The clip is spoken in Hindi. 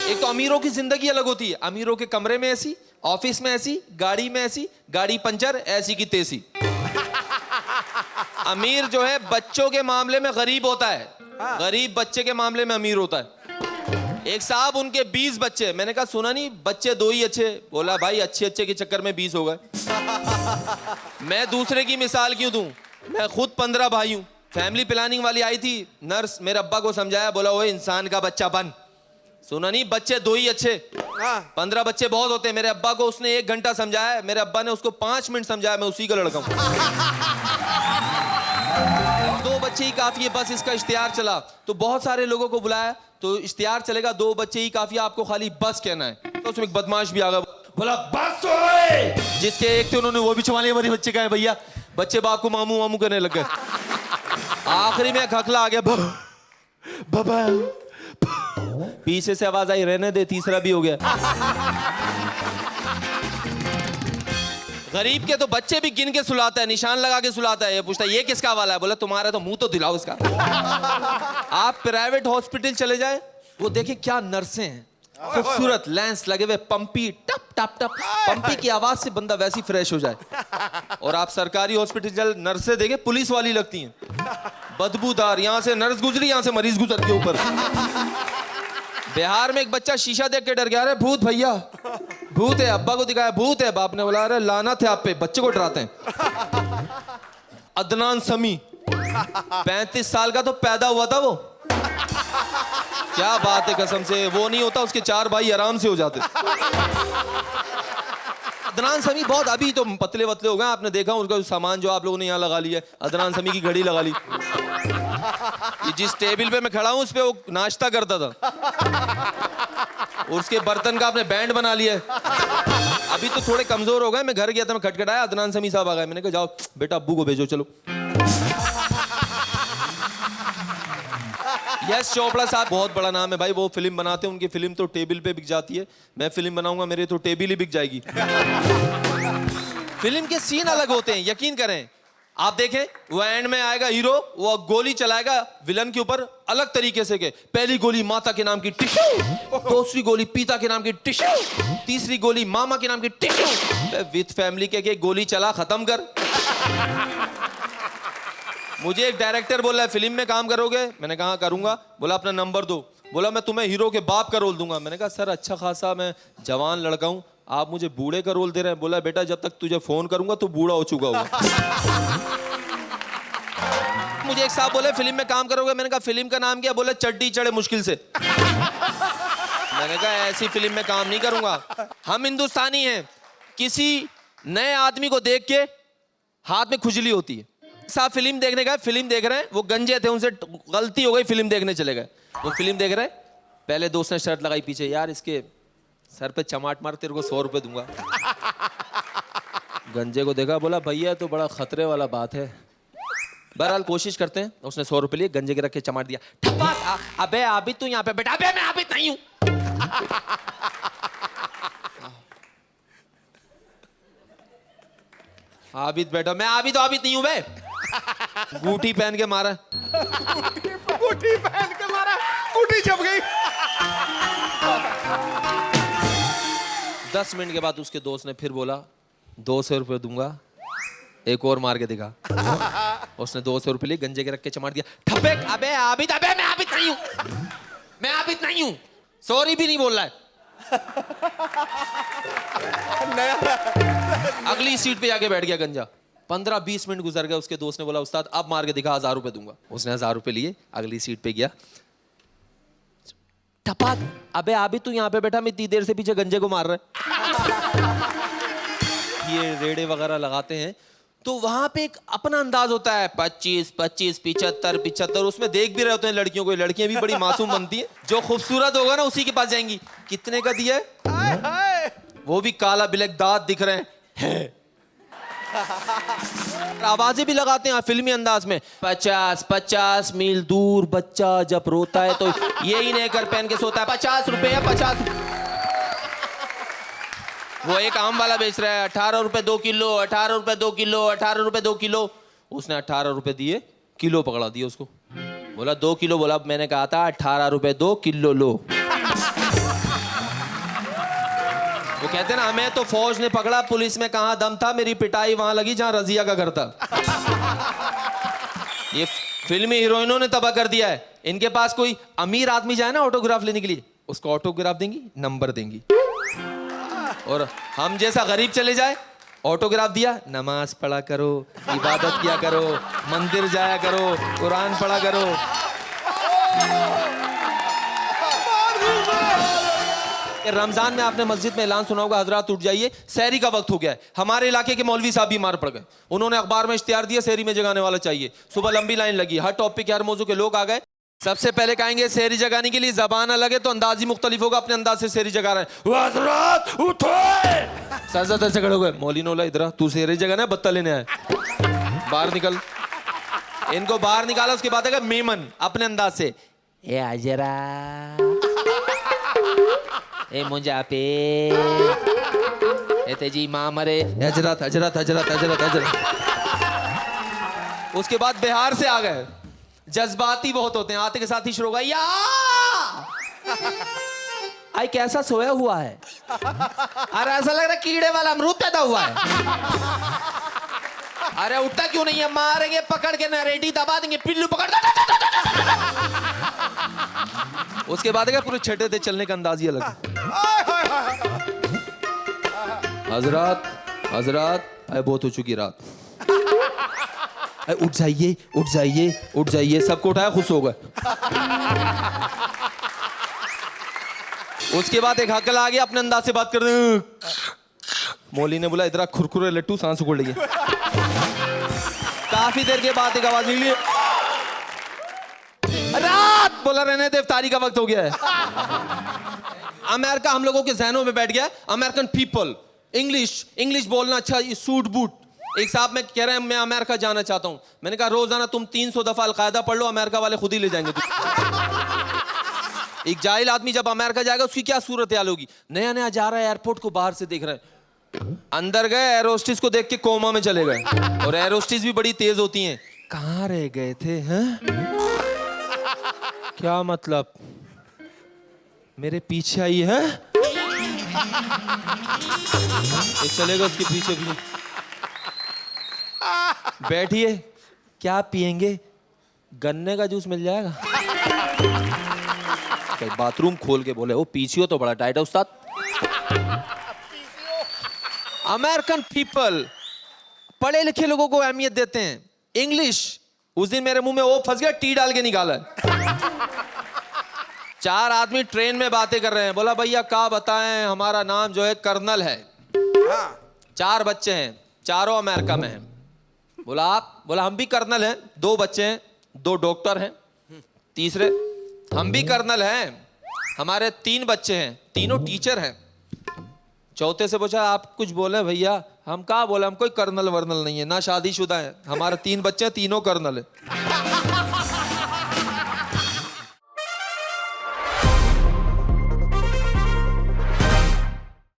एक तो अमीरों की जिंदगी अलग होती है। अमीरों के कमरे में ऐसी, ऑफिस में ऐसी, गाड़ी में ऐसी, गाड़ी पंचर, ऐसी की तैसी। अमीर जो है बच्चों के मामले में गरीब होता है, गरीब बच्चे के मामले में अमीर होता है। एक साहब उनके 20 बच्चे, मैंने कहा सुना नहीं बच्चे 2 ही अच्छे। बोला भाई अच्छे के चक्कर में 20 हो गए। मैं दूसरे की मिसाल क्यों दूं, मैं खुद 15 भाई हूं। फैमिली प्लानिंग वाली आई थी, नर्स मेरे अब्बा को समझाया, बोला वो इंसान का बच्चा बन। सुना नहीं बच्चे 2 ही अच्छे, 15 बच्चे बहुत होते हैं। मेरे अब्बा को उसने 1 घंटा समझाया, मेरे अब्बा ने उसको 5 मिनट समझाया, मैं उसी का लड़का हूं। 2 बच्चे ही काफी है, बस इसका इश्तिहार चला तो बहुत सारे लोगों को बुलाया, तो इश्तिहार चलेगा 2 बच्चे ही काफी, आपको खाली बस कहना है। तो उसमें एक बदमाश भी आ गया, बोला बस ओए। जिसके एक थे उन्होंने वो भी छुपा लिया, हमारे बच्चे का है भैया। बच्चे बाप को मामू मामू करने लग गए। आखिरी में खखला आ गया, बाबा। पीछे से आवाज आई, रहने दे, तीसरा भी हो गया। गरीब के तो बच्चे भी गिन के सुलाता है, निशान लगा के सुलाता है। ये पूछता है ये किसका वाला है, बोला तुम्हारा, तो मुंह तो दिलाओ इसका। आप प्राइवेट हॉस्पिटल चले जाए, वो देखें क्या नर्सें हैं, खूबसूरत लेंस लगे हुए, पंपी टप टप टप, पंपी की आवाज से बंदा वैसी फ्रेश हो जाए। और आप सरकारी हॉस्पिटल चल, नर्सें देखे पुलिस वाली लगती हैं, बदबूदार। यहां से नर्स गुजरी, यहां से मरीज गुजर के ऊपर। बिहार में एक बच्चा शीशा देख के डर गया, अरे भूत भैया, भूत है। अब्बा को दिखाया, भूत है। बाप ने बोला अरे लानत है आप पे, बच्चे को डराते हैं। अदनान समी 35 साल का तो पैदा हुआ था वो। क्या बात है, कसम से वो नहीं होता, उसके 4 भाई आराम से हो जाते। अदनान समी बहुत, अभी तो पतले वतले हो गए, आपने देखा उसका सामान जो आप लोगों ने यहाँ लगा लिया है, अदनान समी की घड़ी लगा ली। ये जिस टेबल पे मैं खड़ा हूं उस पे वो नाश्ता करता था, और उसके बर्तन का आपने बैंड बना लिया है। अभी तो थोड़े कमजोर हो गए, मैं घर गया था, मैं खटखटाया, अदनान समी साहब आ गए। मैंने कहा जाओ बेटा अब्बू को भेजो, चलो। यस चोपड़ा साहब बहुत बड़ा नाम है भाई, वो फिल्म बनाते हैं, उनकी फिल्म तो टेबल पे बिक जाती है। मैं फिल्म बनाऊंगा, मेरे तो टेबल ही बिक जाएगी। फिल्म के सीन अलग होते हैं, यकीन करें। आप देखें वो एंड में आएगा हीरो, वो गोली चलाएगा विलन के ऊपर अलग तरीके से के। पहली गोली माता के नाम की टिश्यू, दूसरी गोली पिता के नाम की टिश्यू, तीसरी गोली मामा के नाम की टिश्यू। विद फैमिली के गोली चला, खत्म कर। मुझे एक डायरेक्टर बोला है फिल्म में काम करोगे, मैंने कहा करूंगा। बोला अपना नंबर दो। बोला मैं तुम्हें हीरो के बाप का रोल दूंगा। मैंने कहा सर अच्छा खासा मैं जवान लड़का हूं, आप मुझे बूढ़े का रोल दे रहे हैं। बोला बेटा जब तक तुझे फोन करूंगा तो बूढ़ा हो चुका होगा। मुझे एक साहब बोले फिल्म में काम करोगे, मैंने कहा फिल्म का नाम क्या? बोले चड्डी चढ़े मुश्किल से। मैंने कहा ऐसी फिल्म में काम नहीं करूंगा। हम हिंदुस्तानी हैं, किसी नए आदमी को देख के हाथ में खुजली होती है। साहब फिल्म देखने गए, फिल्म देख रहे हैं, वो गंजे थे, उनसे गलती हो गई, फिल्म देखने चले गए। वो फिल्म देख रहे, पहले दोस्त ने शर्त लगाई पीछे, यार इसके सर पे चमाट मार, तेरे को 100 रुपए दूंगा। गंजे को देखा, बोला भैया तो बड़ा खतरे वाला बात है, बहरहाल कोशिश करते हैं। उसने 100 रुपए लिए, गंजे के रख के चमाट दिया। अबे आबिद तू यहाँ पे बेटा। अबे मैं आबिद नहीं हूँ। आबिद बेटा, मैं आबिद नहीं हूँ बे। गूठी पहन के मारा, गूठी पहन के मारा, गूठी छप गई। 10 मिनट के बाद उसके दोस्त ने फिर बोला 200 रुपए दूंगा, एक और मार के दिखा। उसने 200 रुपए लिए, गंजे के रख के चमाट दिया। ठप्पे अबे आबिद, अबे मैं आबिद नहीं हूँ, मैं आबिद नहीं हूँ। सॉरी भी नहीं बोल रहा है। अगली सीट पे जाके बैठ गया गंजा। 15-20 मिनट गुजर गए, उसके दोस्त ने बोला उस्ताद अब मार के दिखा, 1000 रुपए दूंगा। उसने 1000 रुपए लिए, अगली सीट पे गया। टपाक अबे आबिद तू यहाँ पे बैठा, मैं इतनी देर से पीछे गंजे को मार रहा है। ये रेड़े वगैरह लगाते हैं तो वहां पे एक अपना अंदाज होता है, 25, 25, 75, 75। उसमें देख भी रहे होते हैं लड़कियों को, लड़कियां भी बड़ी मासूम बनती हैं। जो खूबसूरत होगा ना उसी के पास जाएंगी। कितने का दिया है? वो भी काला ब्लैक दांत दिख रहे हैं। आवाजें भी लगाते हैं फिल्मी अंदाज में। 50 मील दूर बच्चा जब रोता है तो यही नेकर पहन के सोता है। 50 रुपए है, 50। वो एक आम वाला बेच रहा है 18 रुपए 2 किलो, 18 रुपए 2 किलो, 18 रुपए 2 किलो। उसने 18 रुपए दिए, किलो पकड़ा दिया उसको। बोला 2 किलो। बोला मैंने कहा था 18 रुपए 2 किलो लो। कहते ना हमें तो फौज ने पकड़ा, पुलिस में कहाँ दम था, मेरी पिटाई वहां लगी जहां रजिया का घर था। ये फिल्मी हीरोइनों ने तबाह कर दिया है। इनके पास कोई अमीर आदमी जाए ना ऑटोग्राफ लेने के लिए, उसको ऑटोग्राफ देंगी, नंबर देंगी। और हम जैसा गरीब चले जाए, ऑटोग्राफ दिया, नमाज पढ़ा करो, इबादत किया करो, मंदिर जाया करो, कुरान पढ़ा करो। रमजान में आपने मस्जिद में ऐलान सुना होगा, हजरात उठ जाइए, सहरी का वक्त हो गया है। हमारे इलाके के मौलवी साहब बीमार पड़ गए, उन्होंने अखबार में इश्तिहार दिया सहरी में जगाने वाला चाहिए। सुबह लंबी लाइन लगी, हर टॉपिक हर मौजू के लोग आ गए। सबसे पहले कहेंगे सहरी जगाने के लिए जबान अलग है तो अंदाज ही मुख्तलिफ होगा, अपने अंदाज से सहरी जगा रहे हैं। हजरात उठो, सर से खड़े हो गए। मौली नोला इधर तू सहरी जगाना है, बत्ता लेने आए, बाहर निकल। इनको बाहर निकाला, उसके बाद है मेमन अपने अंदाज से, ए अजरा ए मुंजा पे ए तेजी मां मरे, हजरत हजरत हजरत हजरत हजरत। उसके बाद बिहार से आ गए, जज्बाती बहुत होते हैं, आते के साथ ही शुरू होगा, या आई कैसा सोया हुआ है, अरे ऐसा लग रहा है कीड़े वाला अमरूद पैदा हुआ है, अरे उठता क्यों नहीं है, मारेंगे पकड़ के, नरेटी दबा देंगे, पिल्लू पकड़। उसके बाद पूरे छठे थे, चलने का अंदाज ही अलग। हजरात हजरात अरे बहुत हो चुकी रात, उठ जाइए उठ जाइए उठ जाइए, सबको उठाया, खुश हो गए। उसके बाद एक हकल आ गया, अपने अंदाज से बात कर रहे। मौली ने बोला इधर खुरखुरे लट्टू, सांस उखड़ लगी। काफी देर के बाद एक आवाज निकली, रात बोला, रहने दे, इफ्तारी का वक्त हो गया है। अमेरिका हम लोगों के जहनों में बैठ गया, अमेरिकन पीपल, इंग्लिश बोलना अच्छा, ये सूट बूट। एक साहब में कह रहे हैं मैं अमेरिका जाना चाहता हूं, मैंने कहा रोजाना तुम 300 दफा अलकायदा पढ़ लो, अमेरिका वाले खुद ही ले जाएंगे। एक जाहिल आदमी जब अमेरिका जाएगा उसकी क्या सूरत हाल होगी। नया नया जा रहा है, एयरपोर्ट को बाहर से देख रहे हैं, अंदर गए, एयर होस्टेस को देख के कोमा में चले गए। और एयर होस्टेस भी बड़ी तेज होती हैं, कहाँ रह गए थे हैं? क्या मतलब, मेरे पीछे आई है, ये चलेगा उसके पीछे भी। बैठिए, क्या पिएंगे, गन्ने का जूस मिल जाएगा। बाथरूम खोल के बोले, वो पीछे हो तो बड़ा टाइट है उस्ताद। अमेरिकन पीपल पढ़े लिखे लोगों को अहमियत देते हैं। इंग्लिश, उस दिन मेरे मुंह में वो फंस गया, टी डाल के निकाला। 4 आदमी ट्रेन में बातें कर रहे हैं, बोला भैया क्या बताएं, हमारा नाम जो है कर्नल है, 4 बच्चे हैं, चारों अमेरिका में हैं। बोला आप, बोला हम भी कर्नल हैं, 2 बच्चे हैं, 2 डॉक्टर हैं, तीसरे हम भी कर्नल हैं, हमारे 3 बच्चे हैं, तीनों टीचर हैं। चौथे से पूछा आप कुछ बोले भैया, हम क्या बोले, हम कोई कर्नल वर्नल नहीं है, ना शादीशुदा है, हमारे 3 बच्चे हैं, तीनों कर्नल है।